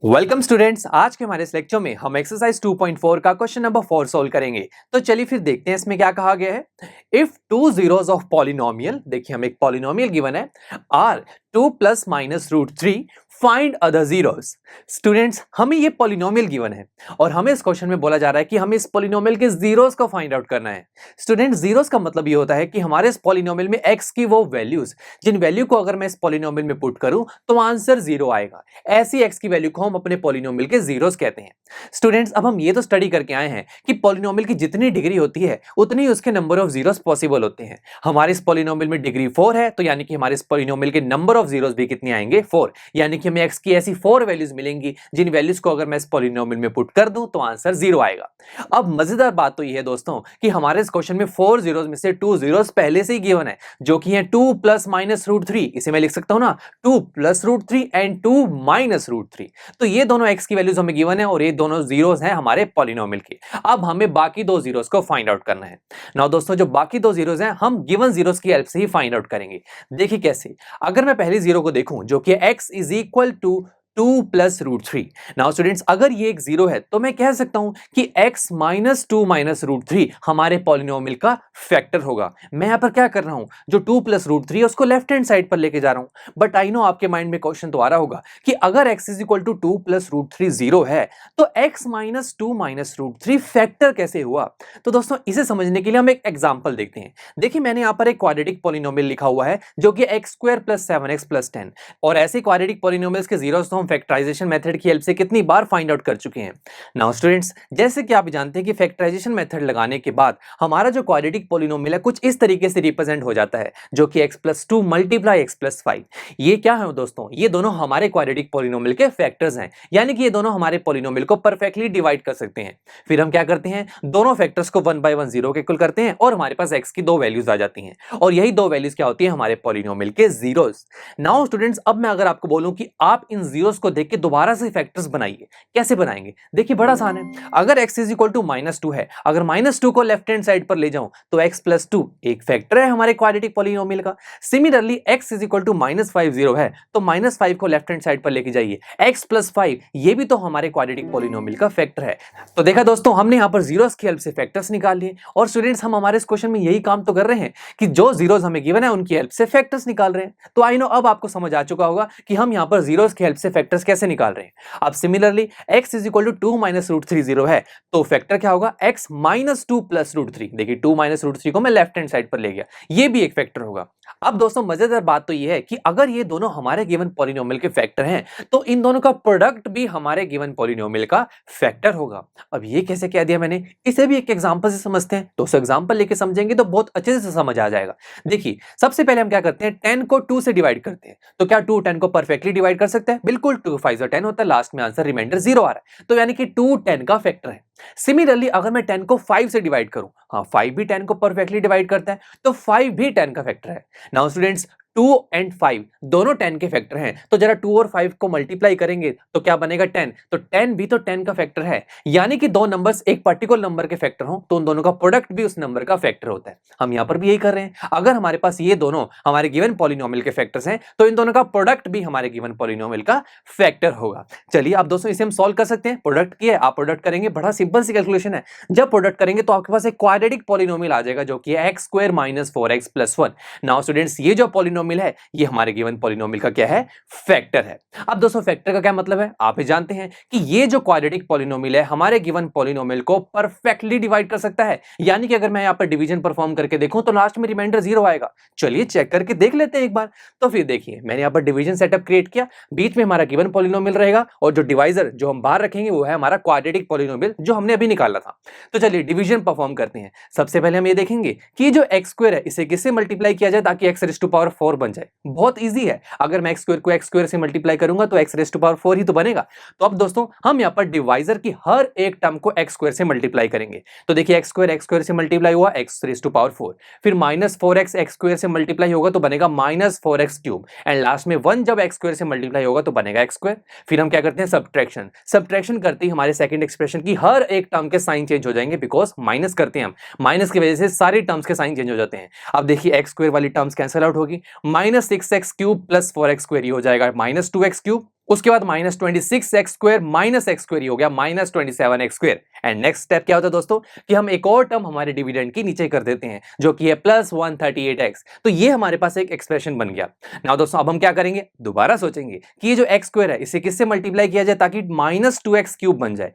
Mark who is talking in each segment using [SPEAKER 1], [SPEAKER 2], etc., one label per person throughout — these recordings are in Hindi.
[SPEAKER 1] Welcome students. आज के हमारे इस लेक्चर में हम एक्सरसाइज 2.4 का क्वेश्चन नंबर 4 सोल्व करेंगे। तो चलिए फिर देखते हैं इसमें क्या कहा गया है। If two zeros of polynomial, देखिए हमें एक पॉलिनोमियल गिवन है, are 2 plus minus root 3, find other zeros. Students, हमें ये पॉलिनोमियल गिवन है और हमें इस क्वेश्चन में बोला जा रहा है कि हमें इस पॉलिनोमियल के जीरोस को फाइंड आउट करना है। स्टूडेंट्स, जीरोस का मतलब ये होता है कि हमारे इस पॉलिनोमियल में एक्स की वो वैल्यूज जिन वैल्यू को अगर मैं इस पॉलिनोमियल में पुट करूं तो आंसर जीरो आएगा। ऐसी एक्स की वैल्यू को हम अपने पॉलिनोमियल के जीरोस कहते हैं। स्टूडेंट्स, अब हम ये तो स्टडी करके आए हैं कि पॉलिनोमियल की जितनी डिग्री होती है उतनी उसके नंबर ऑफ जीरोस पॉसिबल होते हैं। हमारे इस पॉलिनोमियल में डिग्री 4 है, तो यानी कि हमारे इस पॉलिनोमियल के नंबर ऑफ जीरोस भी कितने आएंगे? 4। यानी कि हमें एक्स की ऐसी 4 वैल्यूज मिलेंगी जिन वैल्यूज को अगर मैं इस पॉलिनोमियल में पुट कर दूं तो आंसर जीरो आएगा। अब मजेदार बात तो यह है दोस्तों कि हमारे इस क्वेश्चन में 4 जीरोस में से 2 जीरोस पहले से ही गिवन है, जो कि है 2 प्लस माइनस रूट 3। इसे मैं लिख सकता हूं ना, 2 plus root 3 and 2 minus root 3। तो ये दोनों एक्स की वैल्यूज हमें गिवन है और ये दोनों जीरोस हैं हमारे पॉलिनोमियल के। अब हमें बाकी दो जीरोस को फाइंड आउट करना है। नाउ दोस्तों, जो बाकी दो जीरोस हैं हम गिवन जीरोस की हेल्प से ही फाइंड आउट करेंगे। देखिए कैसे। अगर मैं पहली जीरो को देखूं जो कि x is equal to 2 plus root 3। Now students, अगर ये एक जीरो है तो मैं कह सकता हूं कि x माइनस 2 माइनस रूट 3 हमारे पॉलिनोमियल का फैक्टर होगा। मैं यहां पर क्या कर रहा हूं, जो 2 प्लस रूट 3 है उसको लेफ्ट हैंड साइड पर लेके जा रहा हूं। बट आई नो आपके माइंड में क्वेश्चन तो आ रहा होगा कि अगर x is equal to 2 plus root 3 zero है तो x minus 2 minus root 3 factor कैसे हुआ? तो दोस्तों, इसे समझने के लिए हम एक एग्जाम्पल देखते हैं। देखिए, मैंने यहां पर एक क्वाड्रेटिक पॉलिनोमियल लिखा हुआ है जो कि x square plus 7x plus 10, और ऐसे क्वाड्रेटिक पॉलिनोमियल्स के जीरोस हम फैक्टराइजेशन मेथड की हेल्प से कितनी बार फाइंड आउट कर चुके हैं। नाउ स्टूडेंट्स, जैसे कि आप जानते हैं कि फैक्टराइजेशन मेथड लगाने के बाद हमारा जो क्वाड्रेटिक पॉलिनोमियल है कुछ इस तरीके से रिप्रेजेंट हो जाता है, जो कि x plus 2 multiply x plus 5। ये क्या है दोस्तों? ये दोनों हमारे क्वाड्रेटिक पॉलिनोमियल के फैक्टर्स हैं, यानी कि ये दोनों हमारे पॉलिनोमियल को परफेक्टली डिवाइड कर सकते हैं। फिर हम क्या करते हैं, दोनों फैक्टर्स को 1 बाय 1 जीरो के इक्वल करते हैं और हमारे पास x की दो वैल्यूज आ जाती हैं, और यही दो वैल्यूज क्या होती है? हमारे पॉलिनोमियल के जीरोस। नाउ स्टूडेंट्स, अब मैं अगर आपको बोलूं कि आप इन जीरोस को देख के दोबारा से फैक्टर्स बनाइए, कैसे बनाएंगे? देखिए, बड़ा आसान है। अगर x इज इक्वल टू -2 है, अगर -2 को लेफ्ट हैंड साइड पर ले जाऊं तो x प्लस 2 एक फैक्टर है हमारे क्वाड्रेटिक पॉलिनोमियल का। Similarly x is equal to -5 है तो -5 को लेफ्ट हैंड साइड पर लेके जाइए, x प्लस 5 ये भी तो हमारे क्वाड्रेटिक पॉलिनोमियल का फैक्टर है। तो देखा दोस्तों, हमने यहां पर जीरोस की हेल्प से फैक्टर्स निकाल लिए, और स्टूडेंट्स हम हमारे इस क्वेश्चन में यही काम तो कर रहे हैं कि जो जीरोस हमें गिवन है उनकी हेल्प से फैक्टर्स निकाल रहे हैं। तो आई नो अब आपको समझ आ चुका होगा कि हम यहां पर जीरोस की हेल्प से फैक्टर्स कैसे निकाल रहे हैं। अब similarly x is equal to 2 minus root 3 zero है तो फैक्टर क्या होगा? x minus 2 plus root 3। देखिए, 2 माइनस रूट 3 को मैं लेफ्ट हैंड साइड पर ले गया, ये भी एक फैक्टर होगा। अब दोस्तों, मजेदार बात तो ये है कि अगर ये दोनों हमारे गिवन पॉलिनोमियल के फैक्टर हैं तो इन दोनों का प्रोडक्ट भी हमारे गिवन पॉलिनोमियल का फैक्टर होगा। अब ये कैसे कह दिया मैंने, इसे भी एक एग्जांपल से समझते हैं। तो उस एग्जांपल लेके समझेंगे तो बहुत अच्छे से समझ आ जाएगा। देखिए, सबसे पहले हम क्या करते हैं, 10 को 2 से डिवाइड करते हैं। तो क्या 2 10 को परफेक्टली डिवाइड कर सकते हैं? बिल्कुल। 2 5 10 होता है, लास्ट में आंसर रिमाइंडर 0 आ रहा है, तो यानी कि 2 10 का फैक्टर है। सिमिलरली अगर मैं 10 को 5 से डिवाइड करूं, हाँ 5 भी 10 को परफेक्टली डिवाइड करता है, तो 5 भी 10 का फैक्टर है। नाउ स्टूडेंट्स, 2 एंड 5 दोनों 10 के फैक्टर हैं, तो जरा 2 और 5 को मल्टीप्लाई करेंगे तो क्या बनेगा? 10। तो 10 भी तो 10 का फैक्टर है, यानी कि दो नंबर्स एक पर्टिकुलर नंबर के फैक्टर हो तो उन दोनों का प्रोडक्ट भी उस नंबर का फैक्टर होता है। हम यहां पर भी यही कर रहे हैं। अगर हमारे पास ये दोनों हमारे गिवन पॉलिनोमियल के फैक्टर्स हैं तो इन दोनों का प्रोडक्ट भी हमारे गिवन पॉलिनोमियल का फैक्टर होगा। चलिए अब दोस्तों, इसे हम सॉल्व कर सकते हैं। प्रोडक्ट की है, आप प्रोडक्ट करेंगे, बड़ा सिंपल सी कैलकुलेशन है। जब प्रोडक्ट करेंगे तो आपके पास एक क्वाड्रेटिक पॉलिनोमियल आ जाएगा जो कि है x square minus 4x plus 1। Now students, ये जो पॉलिनोमियल है ये हमारे गिवन पॉलिनोमियल का क्या है? फैक्टर है। अब दोस्तों, फैक्टर का क्या मतलब है? आप ही जानते हैं कि ये जो क्वाड्रेटिक पॉलिनोमियल है हमारे गिवन पॉलिनोमियल को परफेक्टली डिवाइड कर सकता है, यानी कि अगर मैं यहां पर डिवीजन परफॉर्म करके देखूं तो लास्ट में रिमाइंडर 0 आएगा। चलिए चेक करके देख लेते हैं एक बार। तो फिर देखिए, मैंने यहां पर डिवीजन सेटअप क्रिएट किया, बीच में हमारा गिवन पॉलिनोमियल रहेगा और जो डिवाइजर जो हम बाहर रखेंगे वो है हमारा क्वाड्रेटिक पॉलिनोमियल जो हमने अभी निकाला था। तो चलिए डिवीजन परफॉर्म करते हैं। सबसे पहले हम ये देखेंगे कि जो x स्क्वायर है इसे किससे मल्टीप्लाई किया जाए ताकि x रेज़ टू पावर 4 बन जाए। बहुत इजी है, अगर मैं x स्क्वायर को x स्क्वायर से मल्टीप्लाई करूंगा तो x रेज़ टू पावर 4 ही तो बनेगा। तो अब दोस्तों, हम यहां पर डिवाइजर की हर एक टर्म को x स्क्वायर से मल्टीप्लाई करेंगे। तो देखिए, x स्क्वायर से मल्टीप्लाई हुआ x रेज़ टू पावर 4, फिर माइनस 4x x स्क्वायर से मल्टीप्लाई होगा तो बनेगा minus 4x cube, and last में 1 जब x स्क्वायर से मल्टीप्लाई होगा तो बनेगा x स्क्वायर। फिर हम क्या करते हैं, सब्ट्रैक्शन करते ही हमारे सेकंड एक्सप्रेशन की हर एक टर्म के साइन चेंज हो जाएंगे, बिकॉज माइनस करते हैं हम, माइनस की वजह से सारी टर्म्स के साइन चेंज हो जाते हैं। अब देखिए, x स्क्वायर वाली टर्म्स कैंसिल आउट होगी, minus 6x cube plus 4x square हो जाएगा माइनस 2x क्यूब, उसके बाद -26x² माइनस x² हो गया -27x²। एंड नेक्स्ट स्टेप क्या होता है दोस्तों कि हम एक और टर्म हमारे डिविडेंड की नीचे कर देते हैं जो कि है +138x। तो ये हमारे पास एक एक्सप्रेशन बन गया। नाउ दोस्तों अब हम क्या करेंगे, दोबारा सोचेंगे कि ये जो x² है इसे किससे मल्टीप्लाई किया जाए ताकि -2x³ बन जाए।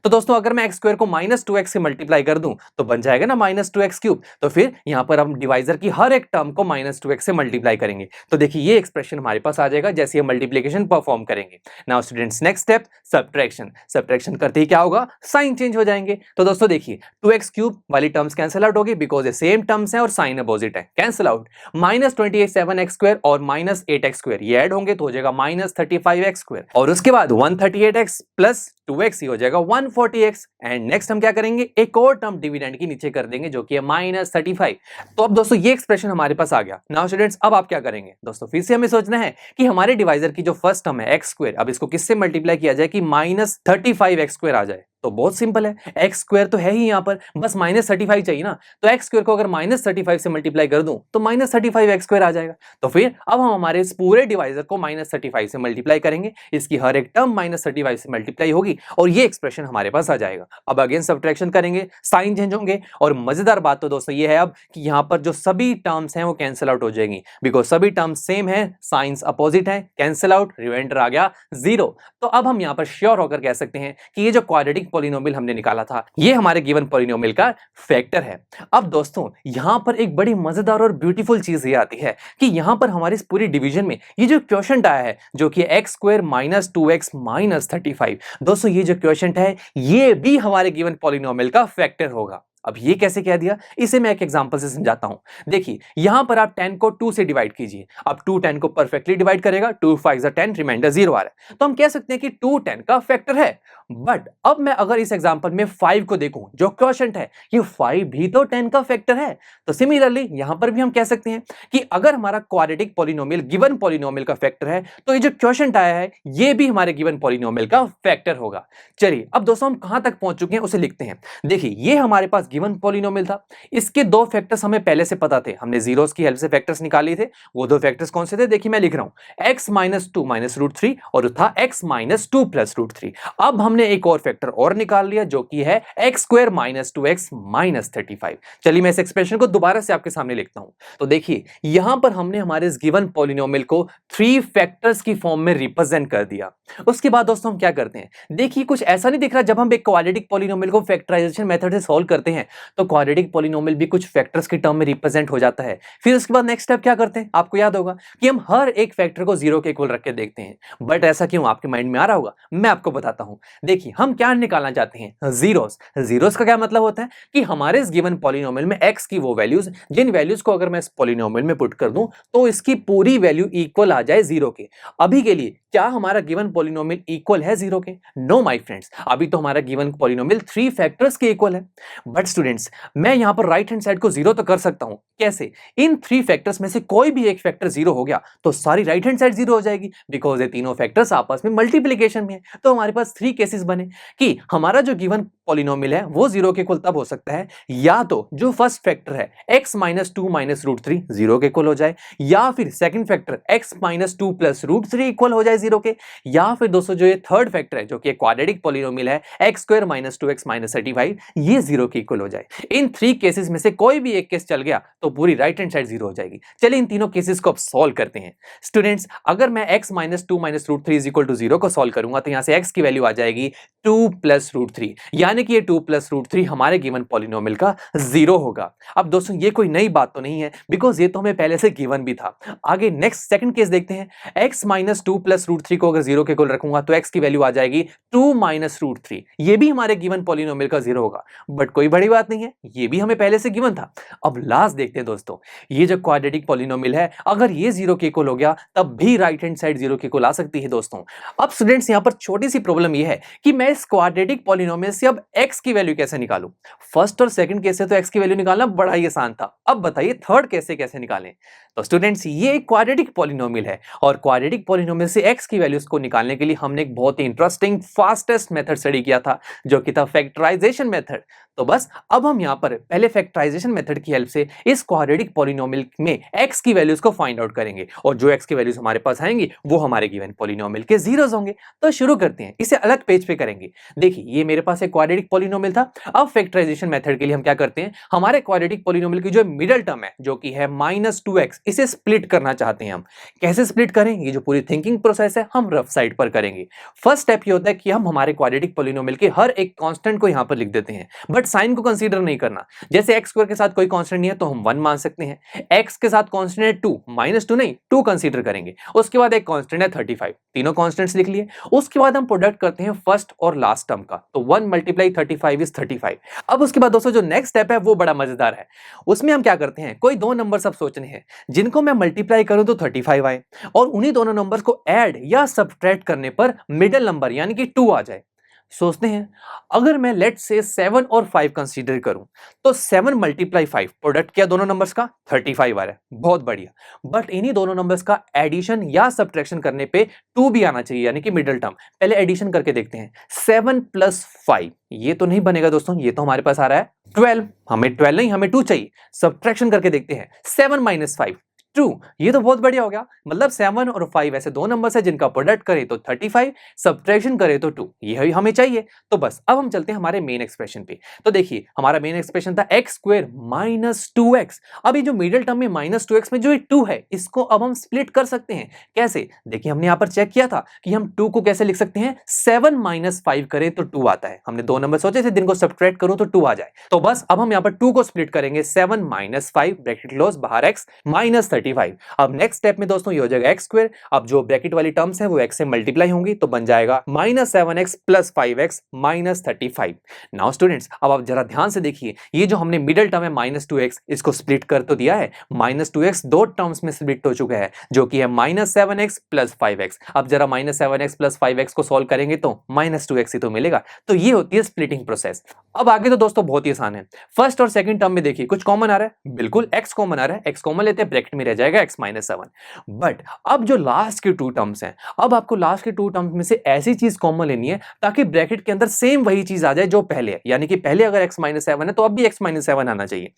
[SPEAKER 1] तो दोस्तों अगर मैं x² को -2x से मल्टीप्लाई कर दूं तो बन जाएगा ना -2x³। तो फिर यहां पर हम डिवाइजर की हर एक टर्म को -2x से मल्टीप्लाई करेंगे। तो देखिए ये एक्सप्रेशन हमारे पास आ जाएगा जैसे हम मल्टीप्लिकेशन परफॉर्म करेंगे। Now students next step subtraction करते ही क्या होगा, साइन चेंज हो जाएंगे। तो दोस्तों देखिए 2x³ वाली टर्म्स कैंसिल आउट होगी बिकॉज ये सेम टर्म्स हैं और साइन अपोजिट है, कैंसिल आउट। -27x² और -8x² ये ऐड होंगे तो हो जाएगा -35x²। और उसके बाद 138x प्लस 2x ही हो जाएगा 140x। एंड नेक्स्ट हम क्या करेंगे, एक और टर्म डिविडेंड की नीचे कर देंगे जो कि है -35। तो अब दोस्तों ये एक्सप्रेशन हमारे पास आ गया। नाउ स्टूडेंट्स अब आप क्या करेंगे, दोस्तों फिर से हमें सोचना है कि हमारे डिवाइजर की जो फर्स्ट टर्म है x², अब इसको किससे मल्टीप्लाई किया जाए कि -35x² आ जाए। तो बहुत सिंपल है, x² तो है ही यहां पर, बस -35 चाहिए ना। तो x² को अगर -35 से मल्टीप्लाई कर दूं तो -35x² आ जाएगा। तो फिर अब हम हमारे इस पूरे डिवाइजर को -35 से मल्टीप्लाई करेंगे, इसकी हर एक टर्म -35 से मल्टीप्लाई होगी और ये एक्सप्रेशन हमारे पास आ जाएगा। अब अगेन सब्ट्रैक्शन करेंगे, साइन चेंज होंगे और मजेदार बात तो दोस्तों ये है अब कि यहां पर जो सभी टर्म्स हैं वो कैंसिल आउट हो जाएंगी बिकॉज सभी टर्म्स सेम है, साइंस अपोजिट है, कैंसिल आउट, रिमाइंडर आ गया 0। तो अब हम यहां पर श्योर होकर कह सकते हैं कि ये जो क्वाड्रेटिक पॉलिनोमियल हमने निकाला था ये हमारे गिवन पॉलिनोमियल का फैक्टर है। अब दोस्तों यहां पर एक बड़ी मजेदार और ब्यूटीफुल चीज ये आती है कि यहां पर हमारे इस पूरी डिवीजन में ये जो क्वोशंट आया है जो कि x² - 2x - 35, दोस्तों ये जो क्वोशंट है ये भी हमारे गिवन पॉलिनोमियल का फैक्टर होगा। अब ये कैसे कह दिया, इसे मैं एक एग्जांपल से समझाता हूं। देखिए यहां पर आप 10 को 2 से डिवाइड कीजिए। अब 2 10 को परफेक्टली डिवाइड करेगा, 2 5 10, रिमाइंडर 0 आ रहा है। तो हम कह सकते हैं कि 2 10 का फैक्टर है। बट अब मैं अगर इस एग्जांपल में 5 को देखूं जो क्वोशंट है, ये 5 भी तो 10 का फैक्टर है। तो सिमिलरली यहां पर भी हम कह सकते हैं कि अगर हमारा क्वाड्रेटिक पॉलिनोमियल गिवन पॉलिनोमियल का फैक्टर है तो ये जो क्वोशंट आया है ये भी हमारे गिवन पॉलिनोमियल का फैक्टर होगा। चलिए अब दोस्तों हम कहां तक पहुंच चुके हैं उसे लिखते हैं। देखिए ये हमारे पास गिवन पॉलिनोमियल था, इसके दो फैक्टर्स हमें पहले से पता थे, हमने जीरोस की हेल्प से फैक्टर्स निकाले थे। वो दो फैक्टर्स कौन से थे, देखिए मैं लिख रहा हूं, x - 2 - √3 और था x - 2 + √3। अब हमने एक और फैक्टर और निकाल लिया जो कि है x² - 2x - 35। चलिए मैं इस एक्सप्रेशन को दोबारा से आपके सामने लिखता हूं। तो देखिए यहां पर हमने हमारे इस गिवन पॉलिनोमियल को 3 फैक्टर्स की फॉर्म में रिप्रेजेंट कर दिया। उसके बाद दोस्तों हम क्या करते हैं, देखिए कुछ ऐसा नहीं दिख रहा, जब हम एक क्वाड्रेटिक पॉलिनोमियल को फैक्टराइजेशन मेथड से सॉल्व करते हैं तो क्वाड्रेटिक पॉलिनोमियल भी कुछ फैक्टर्स की टर्म में रिप्रेजेंट हो जाता है। फिर उसके बाद नेक्स्ट स्टेप क्या करते हैं, आपको याद होगा कि हम हर एक फैक्टर को 0 के इक्वल रख के देखते हैं। बट ऐसा क्यों, आपके माइंड में आ रहा होगा, मैं आपको बताता हूं। देखिए हम क्या निकालना चाहते हैं, जीरोस। जीरोस का क्या मतलब होता है कि हमारे इस गिवन पॉलिनोमियल में x की वो वैल्यूज जिन वैल्यूज को अगर मैं इस पॉलिनोमियल में पुट कर दूं तो इसकी पूरी वैल्यू इक्वल आ जाए 0 के। अभी के लिए क्या हमारा गिवन पॉलिनोमियल इक्वल है 0 के? नो माय फ्रेंड्स, अभी तो हमारा गिवन पॉलिनोमियल 3 फैक्टर्स के इक्वल है। बट स्टूडेंट्स मैं यहां पर राइट हैंड साइड को 0 तो कर सकता हूं, कैसे? इन 3 फैक्टर्स में से कोई भी एक फैक्टर 0 हो गया तो सारी राइट हैंड साइड 0 हो जाएगी बिकॉज ये तीनों फैक्टर्स आपस में मल्टीप्लिकेशन में है। तो हमारे पास 3 केसेस बने कि हमारा जो गिवन पॉलिनोमियल है वो 0 के इक्वल तब हो सकता है या तो जो फर्स्ट फैक्टर है x - 2 - √3 0 के इक्वल हो जाए, या फिर सेकंड फैक्टर x - 2 + √3 इक्वल हो जाए 0 के, या फिर दोस्तों जो ये थर्ड फैक्टर है जो कि क्वाड्रेटिक पॉलिनोमियल है x² - 2x - 35 ये 0 के इक्वल हो जाए। इन 3 केसेस में से कोई भी एक केस चल गया तो पूरी राइट हैंड साइड 0 हो जाएगी। चलिए इन तीनों केसेस को अब सॉल्व करते हैं। स्टूडेंट्स अगर मैं x - 2 - √3 = 0 को सॉल्व करूंगा तो यहां से x की वैल्यू आ जाएगी 2 + √3, यानी कि ये 2 + √3 हमारे गिवन पॉलिनोमियल का 0 होगा। अब दोस्तों ये कोई नई बात तो नहीं है बिकॉज ये तो हमें पहले से गिवन भी था। आगे नेक्स्ट सेकंड केस देखते हैं, x - 2 + √3 को अगर 0 के इक्वल रखूंगा तो x की वैल्यू आ जाएगी 2 - √3, ये भी हमारे गिवन पॉलिनोमियल का 0 होगा। बट कोई बड़ी बात नहीं है, ये भी हमें पहले से गिवन था। अब लास्ट देखते हैं दोस्तों, ये जो क्वाड्रेटिक पॉलिनोमियल है अगर ये 0 के इक्वल हो गया तब भी राइट हैंड साइड 0 के इक्वल आ सकती है दोस्तों। अब स्टूडेंट्स यहां पर छोटी सी प्रॉब्लम ये है कि मैं इस क्वाड्रेटिक पॉलिनोमियल से अब x की वैल्यू कैसे निकालूं। फर्स्ट और सेकंड केस से तो x की वैल्यू निकालना बड़ा ही आसान था, अब बताइए थर्ड केस से कैसे निकालें। तो स्टूडेंट्स ये एक क्वाड्रेटिक पॉलिनोमियल है और क्वाड्रेटिक पॉलिनोमियल से x x की वैल्यूज को निकालने के लिए हमने एक बहुत ही इंटरेस्टिंग फास्टेस्ट मेथड स्टडी किया था, जो कि था फैक्टराइजेशन मेथड। तो बस अब हम यहाँ पर पहले फैक्टराइजेशन मेथड की हेल्प से इस क्वाड्रेटिक पॉलिनोमियल में x की वैल्यूज को फाइंड आउट करेंगे, और जो x की वैल्यूज हमारे पास आएंगी वो हमारे गिवन पॉलिनोमियल के जीरोस होंगे। तो शुरू करते हैं, इसे अलग पेज पे करेंगे। देखिए ये मेरे पास एक क्वाड्रेटिक पॉलिनोमियल था। अब फैक्टराइजेशन मेथड के लिए हम क्या करते हैं, हमारे क्वाड्रेटिक पॉलिनोमियल की जो मिडिल टर्म है जो कि है -2x, इसे स्प्लिट करना चाहते हैं हम। कैसे स्प्लिट करें, ये जो पूरी थिंकिंग प्रोसेस है हम रफ साइड पर करेंगे। फर्स्ट स्टेप ये होता है कि हम हमारे क्वाड्रेटिक पॉलिनोमियल के हर एक कांस्टेंट को यहां पर लिख देते हैं, बट साइन को कंसीडर नहीं करना। जैसे x स्क्वायर के साथ कोई कांस्टेंट नहीं है तो हम 1 मान सकते हैं। x के साथ कांस्टेंट है 2, -2 नहीं 2 कंसीडर करेंगे। उसके बाद एक कांस्टेंट है 35, तीनों कांस्टेंट्स लिख लिए। उसके बाद हम प्रोडक्ट करते हैं फर्स्ट और लास्ट टर्म का, तो 1 × 35 इज 35। अब उसके बाद दोस्तों जो नेक्स्ट स्टेप है वो बड़ा मजेदार है। उसमें हम क्या करते हैं, कोई दो नंबर सब सोचने हैं जिनको मैं मल्टीप्लाई करूं तो 35 आए, और उन्हीं दोनों नंबर्स को ऐड या सब्ट्रैक्ट करने पर मिडिल नंबर यानी कि 2 आ जाए। सोचते हैं, अगर मैं लेट से 7 और 5 कंसीडर करूं तो 7 × 5 प्रोडक्ट किया दोनों नंबर्स का 35 आ रहा है, बहुत बढ़िया। बट इन्हीं दोनों नंबर्स का एडिशन या सब्ट्रैक्शन करने पे 2 भी आना चाहिए यानी कि मिडिल टर्म। पहले एडिशन करके देखते हैं, 7 + 5 ये तो नहीं बनेगा दोस्तों, ये तो हमारे पास आ रहा है 12, हमें 12 नहीं हमें 2 चाहिए। सब्ट्रैक्शन करके देखते हैं, 7 - 5 2, ये तो बहुत बढ़िया हो गया। मतलब 7 और 5 ऐसे दो नंबर्स है जिनका प्रोडक्ट करें तो 35, सब्ट्रैक्शन करें तो 2, ये हमें चाहिए। तो बस अब हम चलते हैं हमारे मेन एक्सप्रेशन पे। तो देखिए हमारा मेन एक्सप्रेशन था x² - 2x। अब ये जो मिडिल टर्म में -2x में जो 2 है इसको अब हम स्प्लिट कर सकते हैं। कैसे, देखिए हमने यहाँ पर चेक किया था कि हम 2 को कैसे लिख सकते हैं, 7 - 5 करें तो 2 आता है। हमने दो नंबर सोचे थे जिनको सब्ट्रैक्ट करूं तो 2 आ जाए। तो बस अब हम यहाँ पर 2 को स्प्लिट करेंगे, 7 - 5 ब्रैकेट क्लोज बाहर x -35। अब नेक्स्ट स्टेप में दोस्तों ये हो जाएगा x²। अब जो ब्रैकेट वाली टर्म्स है वो x से मल्टीप्लाई होंगी तो बन जाएगा -7x + 5x -35। नाउ स्टूडेंट्स अब आप जरा ध्यान से देखिए, ये जो हमने मिडिल टर्म है -2x इसको स्प्लिट कर तो दिया है। -2x दो टर्म्स में स्प्लिट हो चुका है जो कि है -7x + 5x। अब जरा -7x + 5x को सॉल्व करेंगे तो -2x ही तो मिलेगा। तो ये होती है स्प्लिटिंग प्रोसेस। अब आगे तो दोस्तों बहुत ही आसान है। फर्स्ट और सेकंड टर्म में देखिए कुछ कॉमन आ रहा है, बिल्कुल x कॉमन आ रहा है। x कॉमन लेते हैं, ब्रैकेट में रह जाएगा x -7। बट अब जो लास्ट के 2 टर्म्स हैं, अब आपको लास्ट के 2 टर्म्स में से ऐसी चीज कॉमन लेनी है ताकि ब्रैकेट के अंदर सेम वही चीज आ जाए जो पहले है। यानी कि पहले अगर x -7 है तो अब भी x -7 आना चाहिए।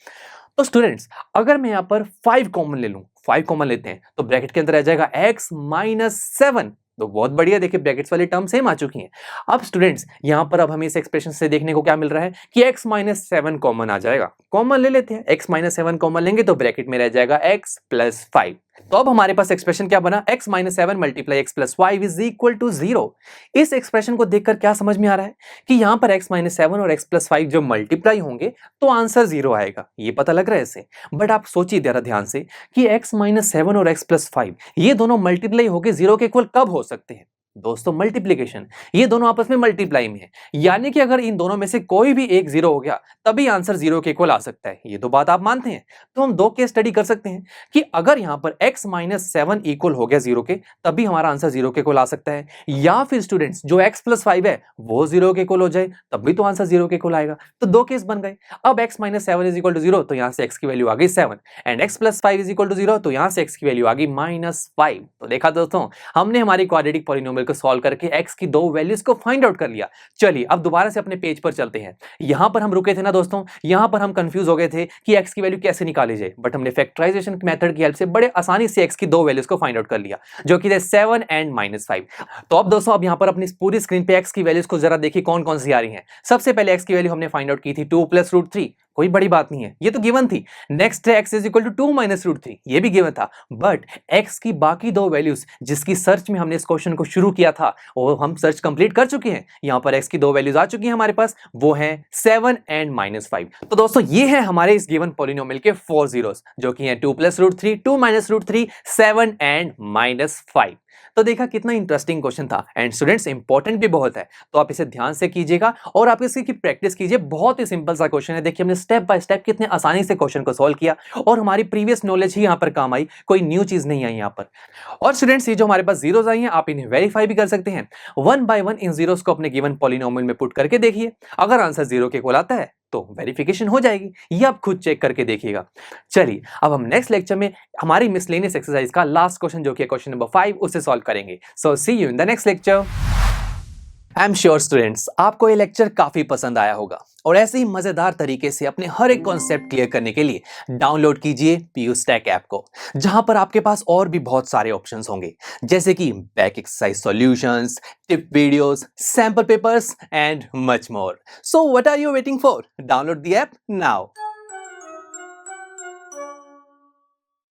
[SPEAKER 1] तो स्टूडेंट्स अगर मैं यहां पर 5 कॉमन ले लूं, 5 कॉमन लेते हैं तो ब्रैकेट के अंदर आ जाएगा x -7। तो बहुत बढ़िया, देखिए ब्रैकेट्स वाली टर्म सेम आ चुकी हैं। अब स्टूडेंट्स यहां पर अब हमें इस एक्सप्रेशन से देखने को क्या मिल रहा है कि x -7 कॉमन आ जाएगा। कॉमन ले लेते हैं, x -7 कॉमन लेंगे तो ब्रैकेट में रह जाएगा x + 5। तो अब हमारे पास एक्सप्रेशन क्या बना, x -7 × x + 5 = 0। इस एक्सप्रेशन को देखकर क्या समझ में आ रहा है कि यहां पर x -7 और x + 5 जो मल्टीप्लाई होंगे तो आंसर 0 आएगा, ये पता लग रहा है इससे। बट आप सोचिए जरा ध्यान से कि x -7 और x + 5 ये दोनों मल्टीप्लाई होकर 0 के इक्वल कब हो सकते हैं दोस्तों, मल्टीप्लिकेशन। ये दोनों आपस में मल्टीप्लाई में है, यानी कि अगर इन दोनों में से कोई भी एक 0 हो गया तभी आंसर 0 के इक्वल आ सकता है। ये तो बात आप मानते हैं। तो हम दो केस स्टडी कर सकते हैं कि अगर यहां पर x -7 इक्वल हो गया 0 के तभी हमारा आंसर 0 के इक्वल आ सकता है, या फिर स्टूडेंट्स जो x + 5 है वो 0 के इक्वल हो जाए तब भी तो आंसर 0 के इक्वल आएगा। तो दो केस बन गए। अब x -7 = 0 तो यहां से x की वैल्यू आ गई 7, एंड x + 5 = 0 तो यहां से x की वैल्यू आ गई -5। तो देखा दोस्तों, हमने हमारी क्वाड्रेटिक पॉलिनोमियल को सॉल्व करके x की दो वैल्यूज को फाइंड आउट कर लिया। चलिए अब दोबारा से अपने पेज पर चलते हैं। यहां पर हम रुके थे ना दोस्तों, यहां पर हम कंफ्यूज हो गए थे कि x की वैल्यू कैसे निकाली जाए, बट हमने फैक्टराइजेशन मेथड की हेल्प से बड़े आसानी से x की दो वैल्यूज को फाइंड आउट कर लिया जो कि थे 7 एंड -5। तो अब दोस्तों अब यहां पर अपनी पूरी स्क्रीन पे x की वैल्यूज को जरा देखिए कौन कौन सी आ रही हैं। सबसे पहले x की वैल्यू हमने फाइंड आउट की थी 2 + √3, कोई बड़ी बात नहीं है, ये तो गिवन थी। नेक्स्ट है x = 2 - √3, ये भी गिवन था। बट x की बाकी दो वैल्यूज जिसकी सर्च में हमने इस क्वेश्चन को शुरू किया था वो हम सर्च कंप्लीट कर चुके हैं। यहां पर x की दो वैल्यूज आ चुकी हैं हमारे पास, वो हैं 7 एंड -5। तो दोस्तों ये है हमारे इस गिवन पॉलिनोमियल के 4 जीरोस जो कि हैं 2 + √3, 2 - √3, 7 एंड -5। तो देखा कितना इंटरेस्टिंग क्वेश्चन था, एंड स्टूडेंट्स इंपॉर्टेंट भी बहुत है, तो आप इसे ध्यान से कीजिएगा और आप इसकी प्रैक्टिस कीजिए। बहुत ही सिंपल सा क्वेश्चन है, देखिए हमने स्टेप बाय स्टेप कितने आसानी से क्वेश्चन को सॉल्व किया और हमारी प्रीवियस नॉलेज ही यहां पर काम आई, कोई न्यू चीज नहीं आई यहां पर। और स्टूडेंट्स ये जो हमारे पास जीरोस आई हैं आप इन्हें वेरीफाई भी कर सकते हैं। 1 बाय 1 इन जीरोस को अपने गिवन पॉलिनोमियल में पुट करके देखिए, अगर आंसर 0 के इक्वल आता है तो वेरिफिकेशन हो जाएगी। ये आप खुद चेक करके देखिएगा। चलिए अब हम नेक्स्ट लेक्चर में हमारी मिसलेनियस एक्सरसाइज का लास्ट क्वेश्चन जो कि क्वेश्चन नंबर 5 उसे सॉल्व करेंगे। So see you in the next lecture. I am sure students आपको ये लेक्चर काफी पसंद आया होगा और ऐसे ही मजेदार तरीके से अपने हर एक कॉन्सेप्ट क्लियर करने के लिए डाउनलोड कीजिए पीयू स्टैक ऐप को, जहां पर आपके पास और भी बहुत सारे ऑप्शंस होंगे जैसे कि back exercise solutions, tip videos, sample papers and much more. So what are you waiting for? Download the app now.